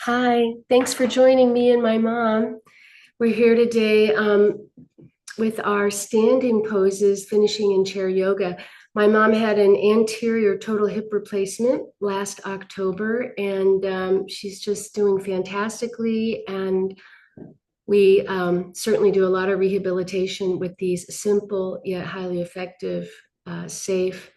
Hi, thanks for joining me and my mom. We're here today with our standing poses, finishing in chair yoga. My mom had an anterior total hip replacement last October, and she's just doing fantastically. And we certainly do a lot of rehabilitation with these simple yet highly effective, safe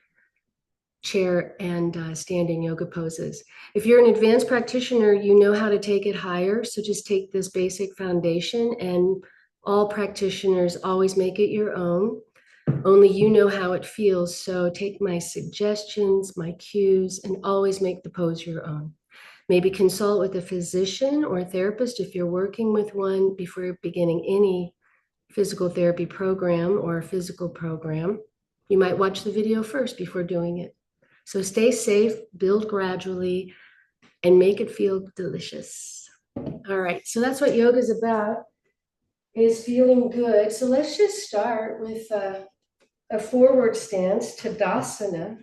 chair and standing yoga poses. If you're an advanced practitioner, you know how to take it higher. So just take this basic foundation, and all practitioners always make it your own. Only you know how it feels. So take my suggestions, my cues, and always make the pose your own. Maybe consult with a physician or a therapist if you're working with one before beginning any physical therapy program or a physical program. You might watch the video first before doing it. So stay safe, build gradually, and make it feel delicious. All right, so that's what yoga is about, is feeling good. So let's just start with a forward stance, Tadasana,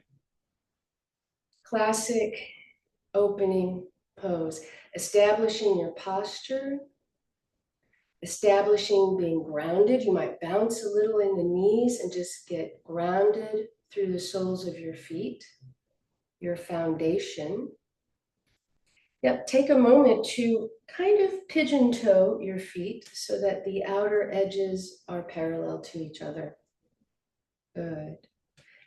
classic opening pose. Establishing your posture, establishing being grounded. You might bounce a little in the knees and just get grounded through the soles of your feet, your foundation. Yep, take a moment to kind of pigeon toe your feet so that the outer edges are parallel to each other. Good.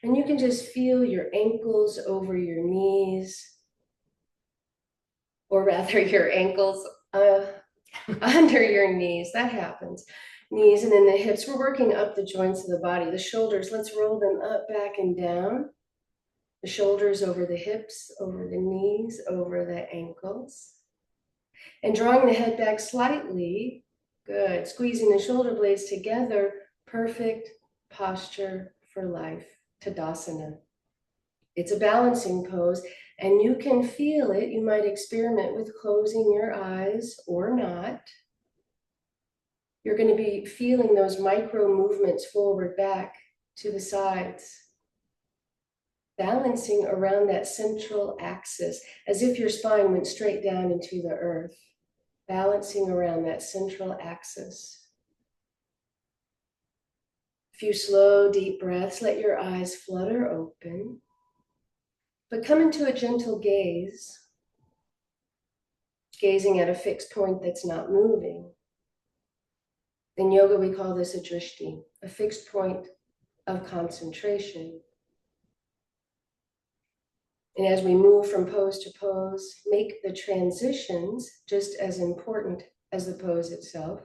And you can just feel your ankles over your knees, or rather your ankles under your knees. That happens. Knees and then the hips. We're working up the joints of the body. The shoulders, let's roll them up, back, and down. The shoulders over the hips, over the knees, over the ankles. And drawing the head back slightly. Good. Squeezing the shoulder blades together. Perfect posture for life. Tadasana. It's a balancing pose, and you can feel it. You might experiment with closing your eyes or not. You're going to be feeling those micro movements forward, back, to the sides. Balancing around that central axis, as if your spine went straight down into the earth. Balancing around that central axis. A few slow, deep breaths. Let your eyes flutter open. But come into a gentle gaze, gazing at a fixed point that's not moving. In yoga, we call this a drishti, a fixed point of concentration. And as we move from pose to pose, make the transitions just as important as the pose itself,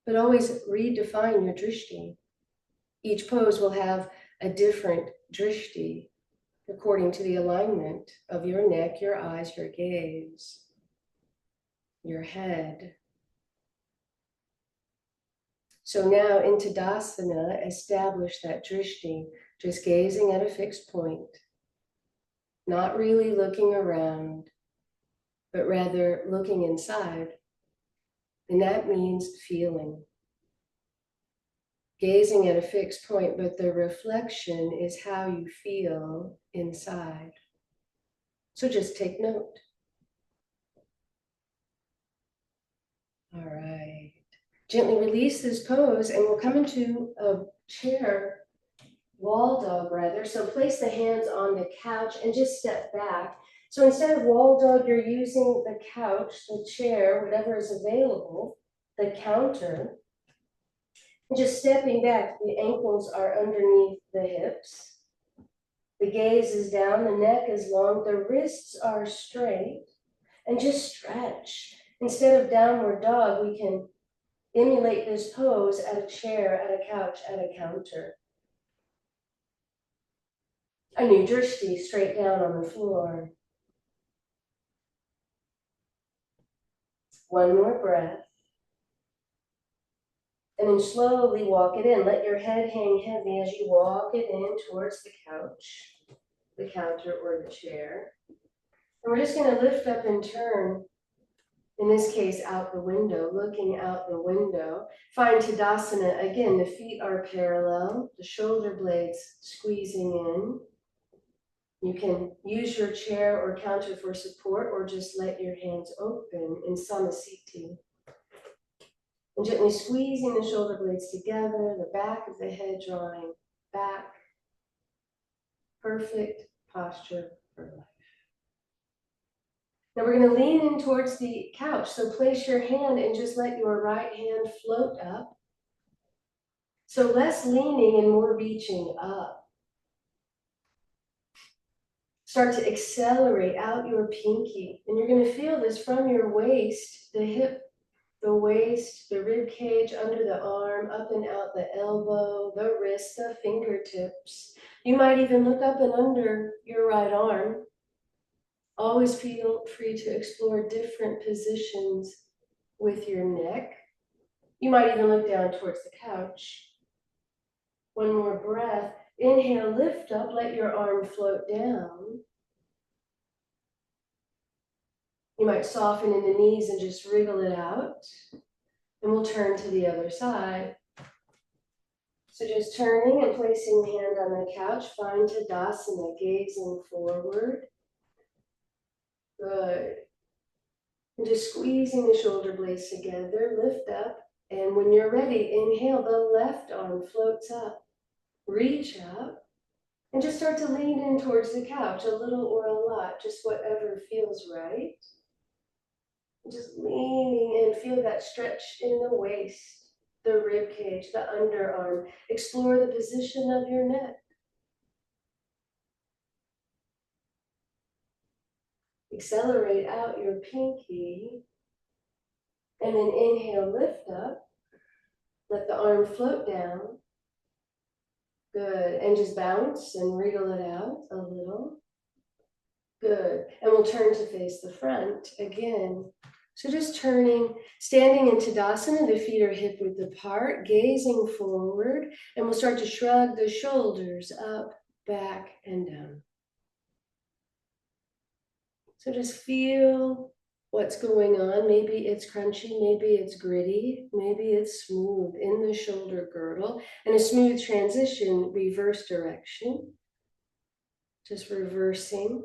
but always redefine your drishti. Each pose will have a different drishti according to the alignment of your neck, your eyes, your gaze, your head. So now in Tadasana, establish that drishti, just gazing at a fixed point, not really looking around, but rather looking inside. And that means feeling. Gazing at a fixed point, but the reflection is how you feel inside. So just take note. All right. Gently release this pose, and we'll come into a chair, wall dog rather. So place the hands on the couch and just step back. So instead of wall dog, you're using the couch, the chair, whatever is available, the counter. And just stepping back, the ankles are underneath the hips. The gaze is down, the neck is long, the wrists are straight, and just stretch. Instead of downward dog, we can emulate this pose at a chair, at a couch, at a counter. A new drishti, straight down on the floor. One more breath. And then slowly walk it in. Let your head hang heavy as you walk it in towards the couch, the counter, or the chair. And we're just going to lift up and turn, in this case, out the window, looking out the window. Find Tadasana. Again, the feet are parallel, the shoulder blades squeezing in. You can use your chair or counter for support, or just let your hands open in Samasthiti. And gently squeezing the shoulder blades together, the back of the head drawing back. Perfect posture for life. Now we're going to lean in towards the couch. So place your hand and just let your right hand float up. So less leaning and more reaching up. Start to accelerate out your pinky. And you're going to feel this from your waist, the hip, the waist, the rib cage, under the arm, up and out the elbow, the wrist, the fingertips. You might even look up and under your right arm. Always feel free to explore different positions with your neck. You might even look down towards the couch. One more breath. Inhale, lift up, let your arm float down. You might soften in the knees and just wriggle it out. And we'll turn to the other side. So just turning and placing the hand on the couch, find Tadasana, gazing forward. Good. And just squeezing the shoulder blades together, lift up. And when you're ready, inhale, the left arm floats up. Reach up. And just start to lean in towards the couch, a little or a lot, just whatever feels right. Just leaning in, feel that stretch in the waist, the rib cage, the underarm. Explore the position of your neck. Accelerate out your pinky. And then inhale, lift up. Let the arm float down. Good. And just bounce and wriggle it out a little. Good. And we'll turn to face the front again. So just turning, standing in Tadasana, the feet are hip width apart, gazing forward, and we'll start to shrug the shoulders up, back, and down. So just feel what's going on. Maybe it's crunchy, maybe it's gritty, maybe it's smooth in the shoulder girdle, and a smooth transition, reverse direction. Just reversing.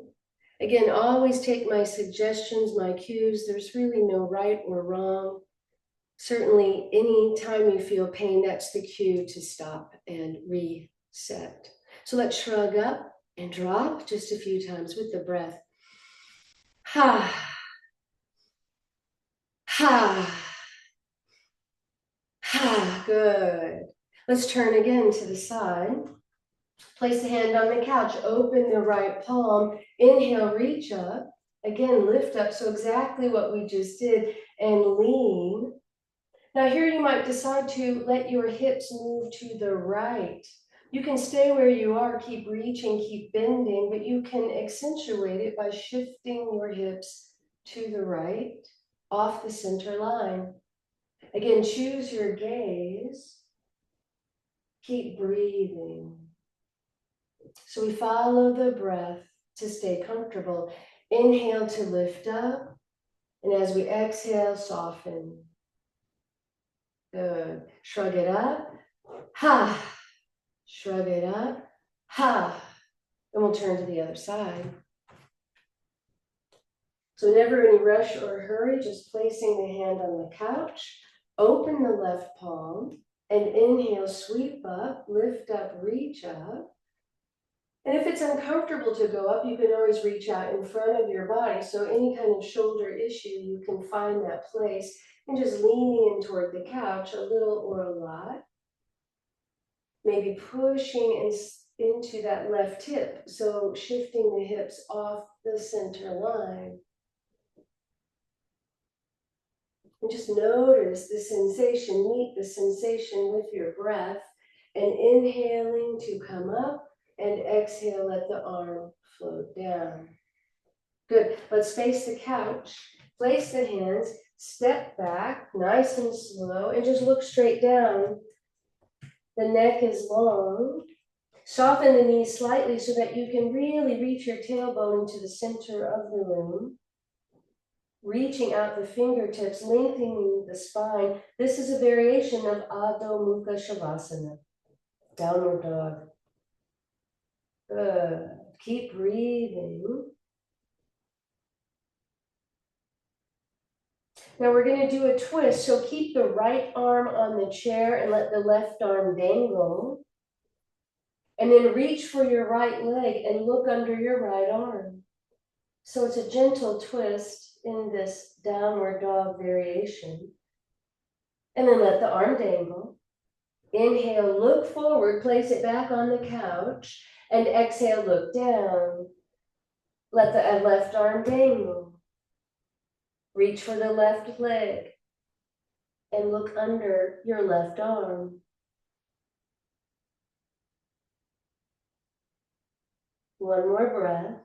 Again, always take my suggestions, my cues. There's really no right or wrong. Certainly, any time you feel pain, that's the cue to stop and reset. So let's shrug up and drop just a few times with the breath. Ha, ha, ha, good. Let's turn again to the side. Place the hand on the couch, open the right palm, inhale, reach up, again, lift up, so exactly what we just did, and lean. Now here you might decide to let your hips move to the right. You can stay where you are, keep reaching, keep bending, but you can accentuate it by shifting your hips to the right, off the center line. Again, choose your gaze. Keep breathing. So we follow the breath to stay comfortable. Inhale to lift up, and as we exhale, soften. Good. Shrug it up. Ha. Shrug it up. Ha. And we'll turn to the other side. So never any rush or hurry, just placing the hand on the couch. Open the left palm and inhale, sweep up, lift up, reach up. And if it's uncomfortable to go up, you can always reach out in front of your body. So any kind of shoulder issue, you can find that place and just leaning in toward the couch a little or a lot. Maybe pushing into that left hip. So shifting the hips off the center line. And just notice the sensation, meet the sensation with your breath. And inhaling to come up. And exhale, let the arm float down. Good. Let's face the couch. Place the hands, step back, nice and slow, and just look straight down. The neck is long. Soften the knees slightly so that you can really reach your tailbone into the center of the room. Reaching out the fingertips, lengthening the spine. This is a variation of Adho Mukha Shavasana, downward dog. Good. Keep breathing. Now we're going to do a twist. So keep the right arm on the chair and let the left arm dangle. And then reach for your right leg and look under your right arm. So it's a gentle twist in this downward dog variation. And then let the arm dangle. Inhale, look forward, place it back on the couch. And exhale, look down. Let the left arm dangle. Reach for the left leg and look under your left arm. One more breath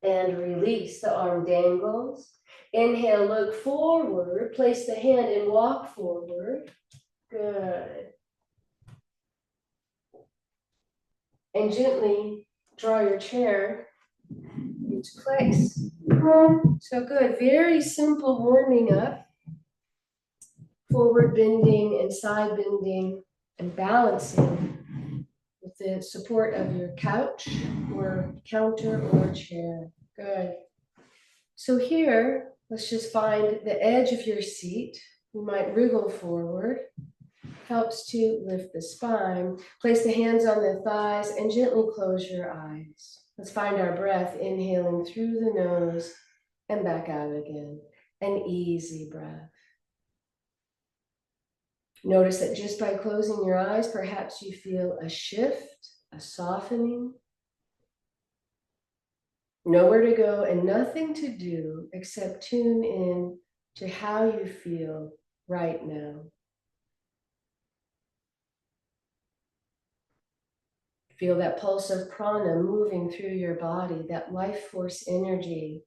and release. The arm dangles. Inhale, look forward, place the hand and walk forward. Good. And gently draw your chair into place. So good. Very simple warming up. Forward bending and side bending and balancing with the support of your couch or counter or chair. Good. So here, let's just find the edge of your seat. You might wriggle forward. Helps to lift the spine. Place the hands on the thighs and gently close your eyes. Let's find our breath, inhaling through the nose and back out again. An easy breath. Notice that just by closing your eyes, perhaps you feel a shift, a softening. Nowhere to go and nothing to do except tune in to how you feel right now. Feel that pulse of prana moving through your body, that life force energy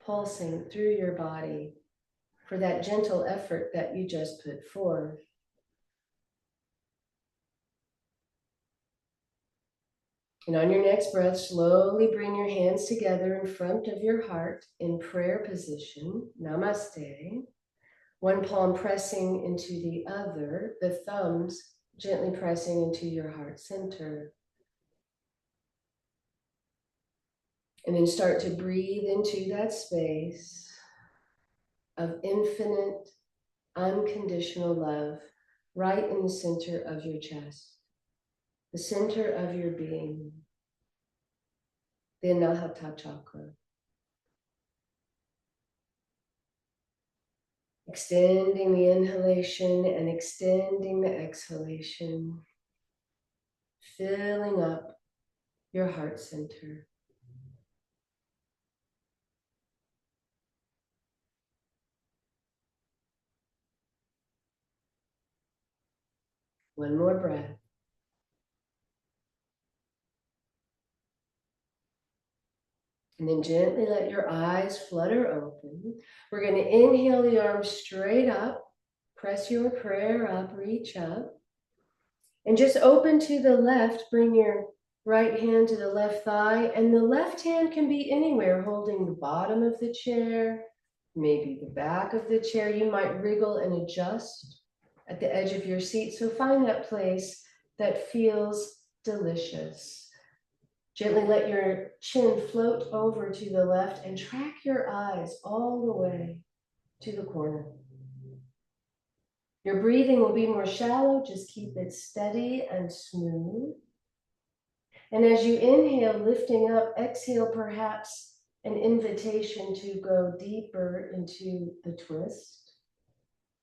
pulsing through your body for that gentle effort that you just put forth. And on your next breath, slowly bring your hands together in front of your heart in prayer position. Namaste. One palm pressing into the other, the thumbs gently pressing into your heart center. And then start to breathe into that space of infinite, unconditional love right in the center of your chest, the center of your being, the Anahata chakra. Extending the inhalation and extending the exhalation, filling up your heart center. One more breath. And then gently let your eyes flutter open. We're going to inhale the arms straight up. Press your prayer up, reach up. And just open to the left. Bring your right hand to the left thigh. And the left hand can be anywhere, holding the bottom of the chair, maybe the back of the chair. You might wriggle and adjust at the edge of your seat. So find that place that feels delicious. Gently let your chin float over to the left and track your eyes all the way to the corner. Your breathing will be more shallow. Just keep it steady and smooth. And as you inhale, lifting up, exhale, perhaps an invitation to go deeper into the twist.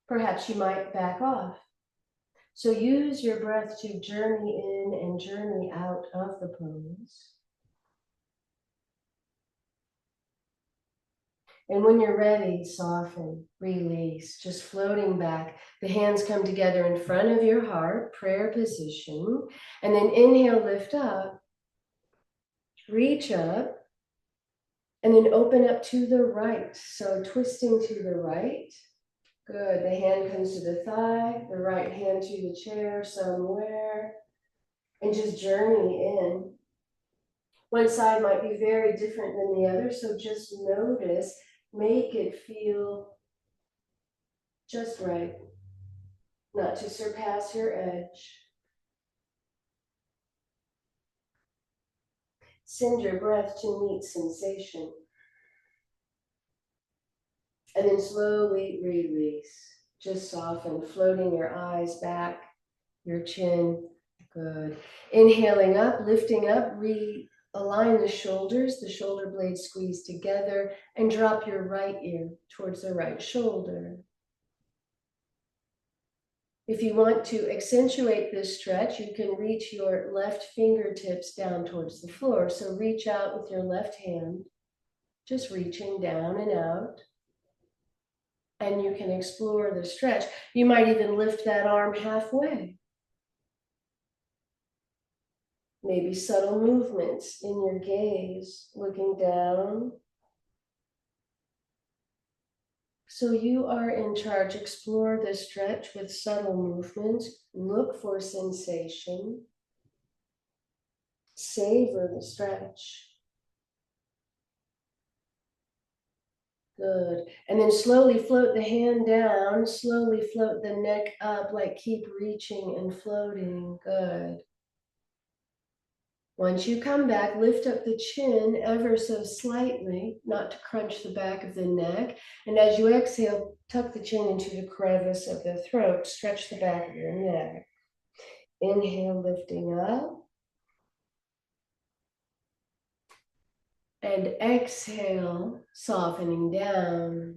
Perhaps you might back off. So use your breath to journey in and journey out of the pose. And when you're ready, soften, release, just floating back. The hands come together in front of your heart, prayer position. And then inhale, lift up, reach up, and then open up to the right. So twisting to the right. Good. The hand comes to the thigh, the right hand to the chair somewhere. And just journey in. One side might be very different than the other, so just notice, make it feel just right, not to surpass your edge. Send your breath to meet sensation. And then slowly release. Just soften, floating your eyes back, your chin. Good. Inhaling up, lifting up, realign the shoulders, the shoulder blades squeeze together, and drop your right ear towards the right shoulder. If you want to accentuate this stretch, you can reach your left fingertips down towards the floor. So reach out with your left hand, just reaching down and out. And you can explore the stretch. You might even lift that arm halfway. Maybe subtle movements in your gaze, looking down. So you are in charge. Explore the stretch with subtle movements. Look for sensation. Savor the stretch. Good. And then slowly float the hand down. Slowly float the neck up, like keep reaching and floating. Good. Once you come back, lift up the chin ever so slightly, not to crunch the back of the neck. And as you exhale, tuck the chin into the crevice of the throat. Stretch the back of your neck. Inhale, lifting up. And exhale, softening down.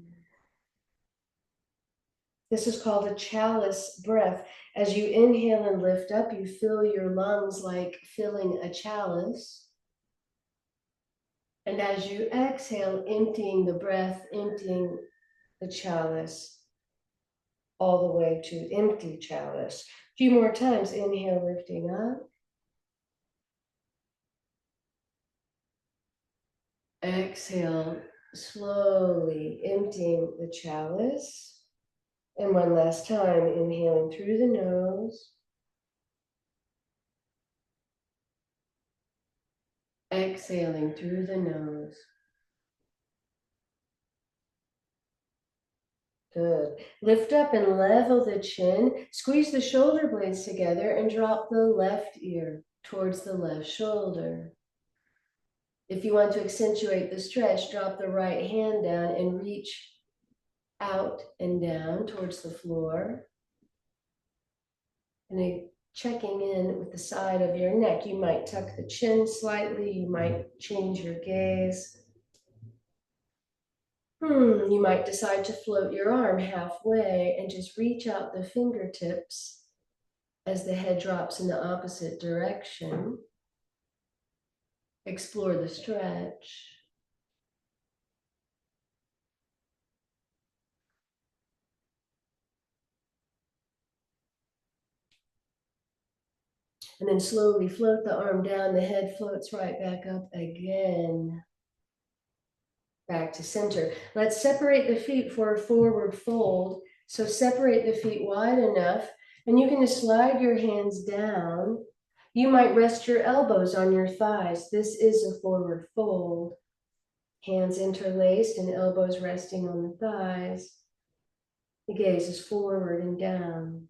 This is called a chalice breath. As you inhale and lift up, you fill your lungs like filling a chalice. And as you exhale, emptying the breath, emptying the chalice all the way to empty chalice. A few more times. Inhale, lifting up. Exhale, slowly emptying the chalice. And one last time, inhaling through the nose. Exhaling through the nose. Good. Lift up and level the chin. Squeeze the shoulder blades together and drop the left ear towards the left shoulder. If you want to accentuate the stretch, drop the right hand down and reach out and down towards the floor. And then checking in with the side of your neck. You might tuck the chin slightly. You might change your gaze. You might decide to float your arm halfway and just reach out the fingertips as the head drops in the opposite direction. Explore the stretch. And then slowly float the arm down. The head floats right back up again. Back to center. Let's separate the feet for a forward fold. So separate the feet wide enough, and you can just slide your hands down. You might rest your elbows on your thighs. This is a forward fold. Hands interlaced and elbows resting on the thighs. The gaze is forward and down.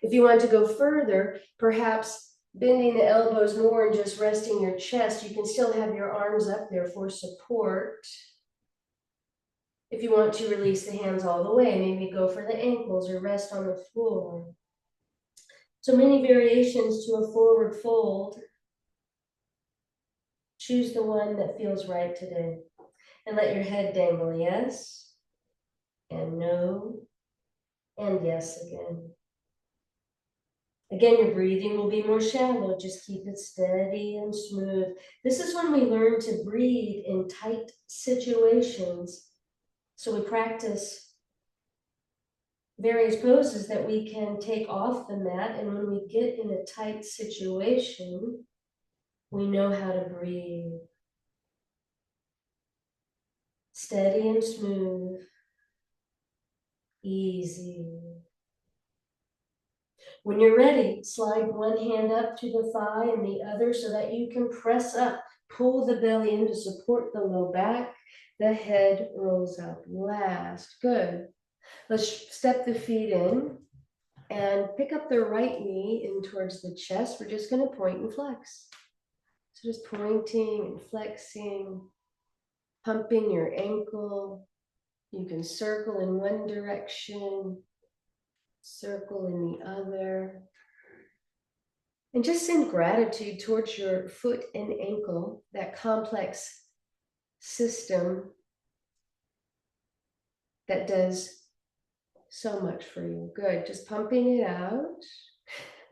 If you want to go further, perhaps bending the elbows more and just resting your chest, you can still have your arms up there for support. If you want to release the hands all the way, maybe go for the ankles or rest on the floor. So many variations to a forward fold. Choose the one that feels right today. And let your head dangle, yes, and no, and yes again. Again, your breathing will be more shallow. Just keep it steady and smooth. This is when we learn to breathe in tight situations. So we practice various poses that we can take off the mat. And when we get in a tight situation, we know how to breathe. Steady and smooth. Easy. When you're ready, slide one hand up to the thigh and the other so that you can press up. Pull the belly in to support the low back. The head rolls up. Last. Good. Let's step the feet in and pick up the right knee in towards the chest. We're just going to point and flex. So just pointing and flexing, pumping your ankle. You can circle in one direction, circle in the other. And just send gratitude towards your foot and ankle, that complex system that does so much for you. Good. Just pumping it out.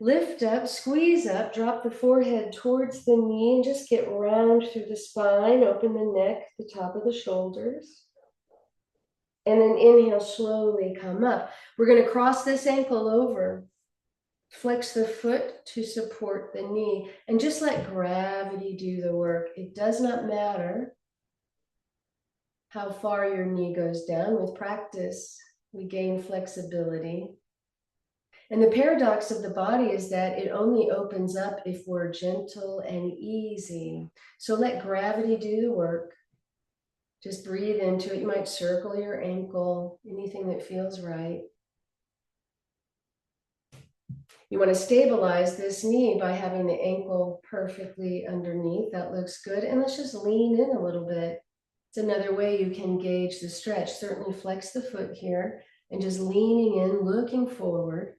Lift up, squeeze up, drop the forehead towards the knee and just get round through the spine. Open the neck, the top of the shoulders. And then inhale, slowly come up. We're going to cross this ankle over. Flex the foot to support the knee and just let gravity do the work. It does not matter how far your knee goes down. With practice, we gain flexibility. And the paradox of the body is that it only opens up if we're gentle and easy. So let gravity do the work. Just breathe into it. You might circle your ankle, anything that feels right. You want to stabilize this knee by having the ankle perfectly underneath. That looks good. And let's just lean in a little bit. It's another way you can gauge the stretch. Certainly flex the foot here and just leaning in, looking forward,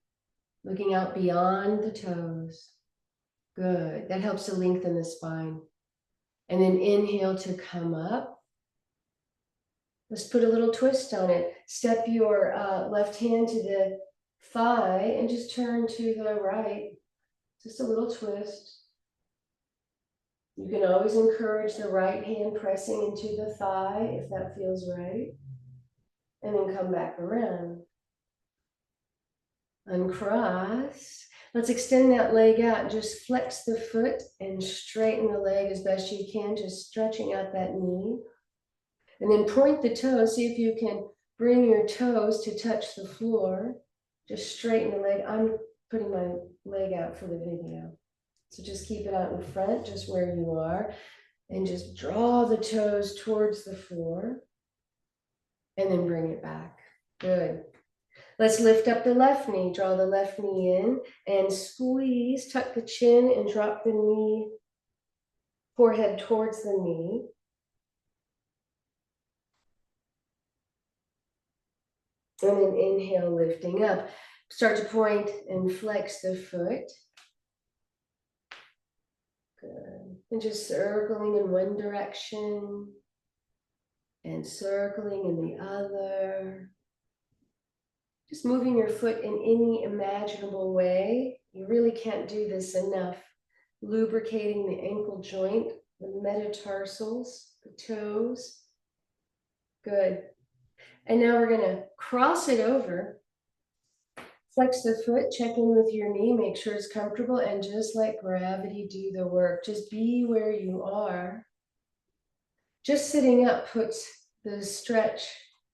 looking out beyond the toes. Good. That helps to lengthen the spine. And then inhale to come up. Let's put a little twist on it. Step your left hand to the thigh and just turn to the right. Just a little twist. You can always encourage the right hand pressing into the thigh if that feels right. And then come back around. Uncross. Let's extend that leg out and just flex the foot and straighten the leg as best you can, just stretching out that knee. And then point the toes. See if you can bring your toes to touch the floor. Just straighten the leg. I'm putting my leg out for the video. So just keep it out in front, just where you are. And just draw the toes towards the floor. And then bring it back. Good. Let's lift up the left knee. Draw the left knee in and squeeze. Tuck the chin and drop the knee, forehead towards the knee. And then inhale, lifting up. Start to point and flex the foot. Good. And just circling in one direction and circling in the other. Just moving your foot in any imaginable way. You really can't do this enough. Lubricating the ankle joint, the metatarsals, the toes. Good. And now we're going to cross it over. Flex the foot, check in with your knee, make sure it's comfortable, and just let gravity do the work. Just be where you are. Just sitting up puts the stretch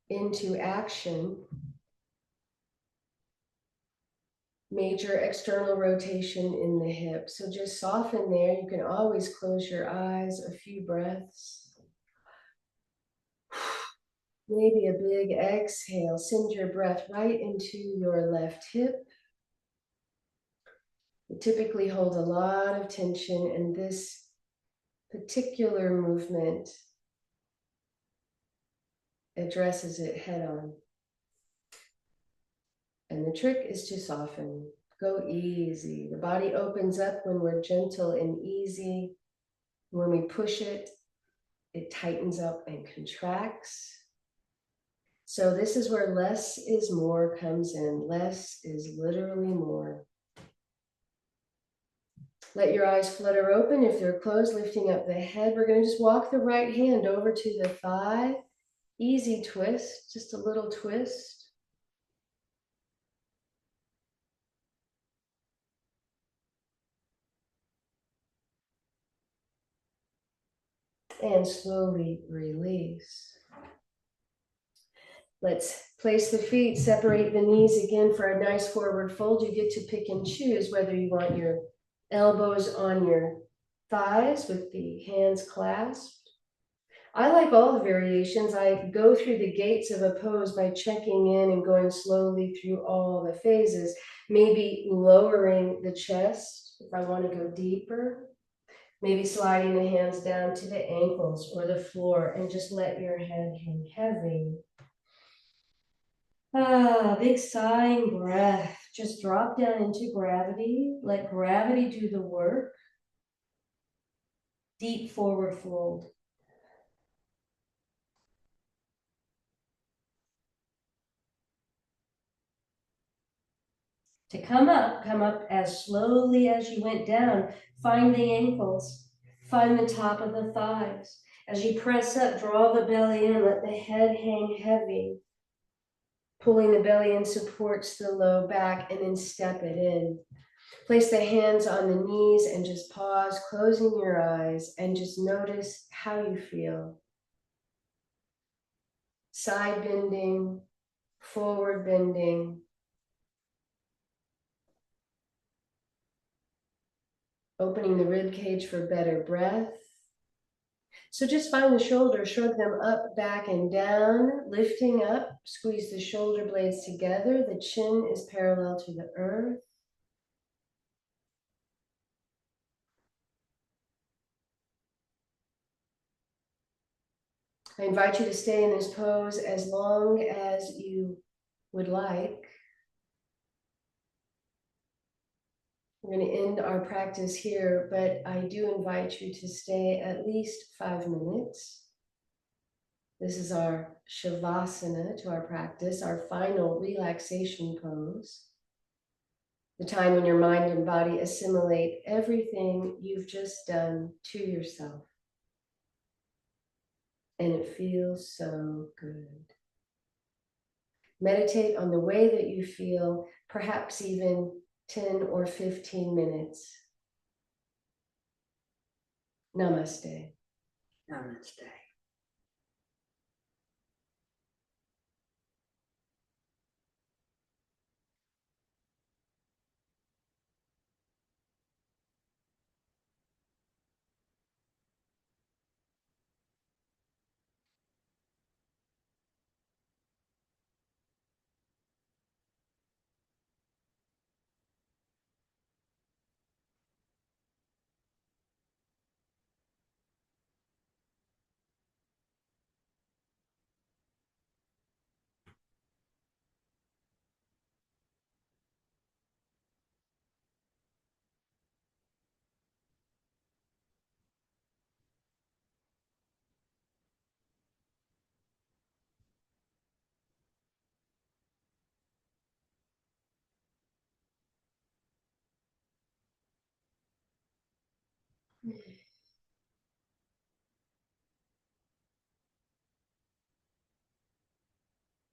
into action. Major external rotation in the hip. So just soften there. You can always close your eyes, a few breaths. Maybe a big exhale. Send your breath right into your left hip. We typically hold a lot of tension in this particular movement. Addresses it head on. And the trick is to soften. Go easy. The body opens up when we're gentle and easy. When we push it, it tightens up and contracts. So this is where less is more comes in. Less is literally more. Let your eyes flutter open. If they're closed, lifting up the head. We're going to just walk the right hand over to the thigh. Easy twist, just a little twist. And slowly release. Let's place the feet, separate the knees again for a nice forward fold. You get to pick and choose whether you want your elbows on your thighs with the hands clasped. I like all the variations. I go through the gates of a pose by checking in and going slowly through all the phases, maybe lowering the chest if I want to go deeper. Maybe sliding the hands down to the ankles or the floor and just let your head hang heavy. Big sighing breath. Just drop down into gravity. Let gravity do the work. Deep forward fold. To come up as slowly as you went down. Find the ankles. Find the top of the thighs. As you press up, draw the belly in. Let the head hang heavy. Pulling the belly in supports the low back, and then step it in. Place the hands on the knees and just pause, closing your eyes, and just notice how you feel. Side bending, forward bending, opening the rib cage for better breath. So just find the shoulders, shrug them up, back, and down, lifting up, squeeze the shoulder blades together. The chin is parallel to the earth. I invite you to stay in this pose as long as you would like. We're going to end our practice here, but I do invite you to stay at least 5 minutes. This is our Shavasana to our practice, our final relaxation pose. The time when your mind and body assimilate everything you've just done to yourself. And it feels so good. Meditate on the way that you feel, perhaps even 10 or 15 minutes. Namaste. Namaste.